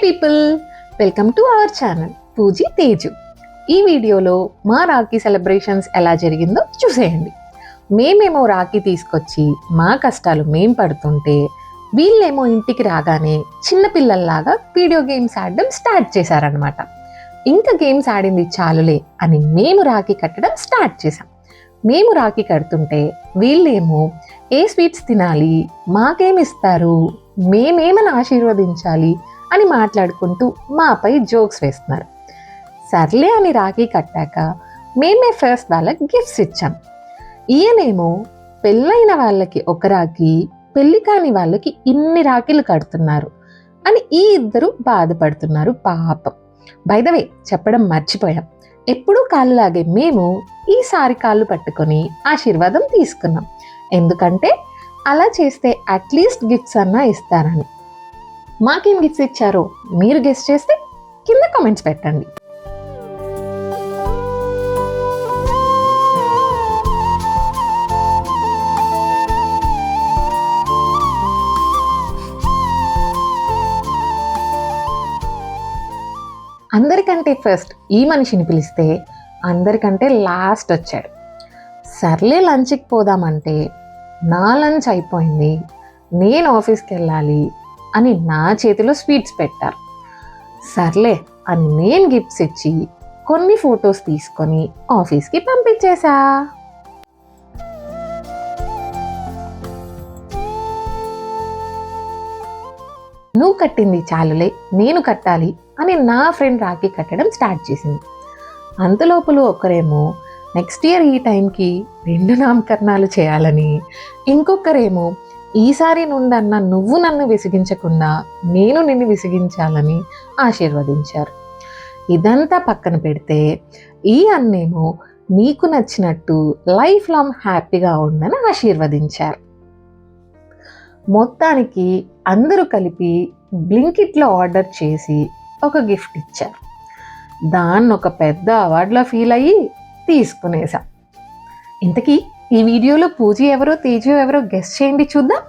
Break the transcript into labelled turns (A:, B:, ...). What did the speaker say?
A: People, welcome to our channel Pooji Teju. ఈ వీడియోలో మా రాఖీ సెలబ్రేషన్స్ ఎలా జరిగిందో చూసేయండి. మేమేమో రాఖీ తీసుకొచ్చి మా కష్టాలు మేం పడుతుంటే వీళ్ళేమో ఇంటికి రాగానే చిన్నపిల్లల్లాగా వీడియో గేమ్స్ ఆడడం స్టార్ట్ చేశారనమాట. ఇంకా గేమ్స్ ఆడింది చాలులే అని మేము రాఖీ కట్టడం స్టార్ట్ చేశాం. మేము రాఖీ కడుతుంటే వీళ్ళేమో ఏ స్వీట్స్ తినాలి, మాకేమిస్తారు, మేమేమని ఆశీర్వదించాలి అని మాట్లాడుకుంటూ మాపై జోక్స్ వేస్తున్నారు. సర్లే అని రాఖీ కట్టాక మేమే ఫస్ట్ వాళ్ళకి గిఫ్ట్స్ ఇచ్చాం. ఈయనేమో పెళ్ళైన వాళ్ళకి ఒక రాఖీ, పెళ్ళి కాని వాళ్ళకి ఇన్ని రాఖీలు కడుతున్నారు అని ఈ ఇద్దరు బాధపడుతున్నారు పాపం. బై ద వే చెప్పడం మర్చిపోయాం, ఎప్పుడూ కాళ్ళలాగే మేము ఈసారి కాళ్ళు పట్టుకొని ఆశీర్వాదం తీసుకున్నాం. ఎందుకంటే అలా చేస్తే అట్లీస్ట్ గిఫ్ట్స్ అన్నా ఇస్తారని. మాకేం గిఫ్ట్స్ ఇచ్చారో మీరు గెస్ చేస్తే కింద కామెంట్స్ పెట్టండి. అందరికంటే ఫస్ట్ ఈ మనిషిని పిలిస్తే అందరికంటే లాస్ట్ వచ్చాడు. సర్లే లంచ్కి పోదామంటే నా లంచ్ అయిపోయింది, నేను ఆఫీస్కి వెళ్ళాలి అని నా చేతిలో స్వీట్స్ పెట్టారు. సర్లే అని నేను గిఫ్ట్స్ ఇచ్చి కొన్ని ఫొటోస్ తీసుకొని ఆఫీస్కి పంపించేశా. నువ్వు కట్టింది చాలులే, నేను కట్టాలి అని నా ఫ్రెండ్ రాఖీ కట్టడం స్టార్ట్ చేసింది. అంతలోపులు ఒకరేమో నెక్స్ట్ ఇయర్ ఈ టైంకి 2 నామకరణాలు చేయాలని, ఇంకొకరేమో ఈసారి నుండన్న నువ్వు నన్ను విసిగించకుండా నేను నిన్ను విసిగించాలని ఆశీర్వదించారు. ఇదంతా పక్కన పెడితే ఈ అన్నేమో నీకు నచ్చినట్టు లైఫ్ లాంగ్ హ్యాపీగా ఉండని ఆశీర్వదించారు. మొత్తానికి అందరూ కలిపి బ్లింకిట్లో ఆర్డర్ చేసి ఒక గిఫ్ట్ ఇచ్చారు. దాన్ని ఒక పెద్ద అవార్డులో ఫీల్ అయ్యి తీసుకునేసాం. ఇంతకీ ఈ వీడియోలో పూజ ఎవరో తేజు ఎవరో గెస్ చేయండి చూద్దాం.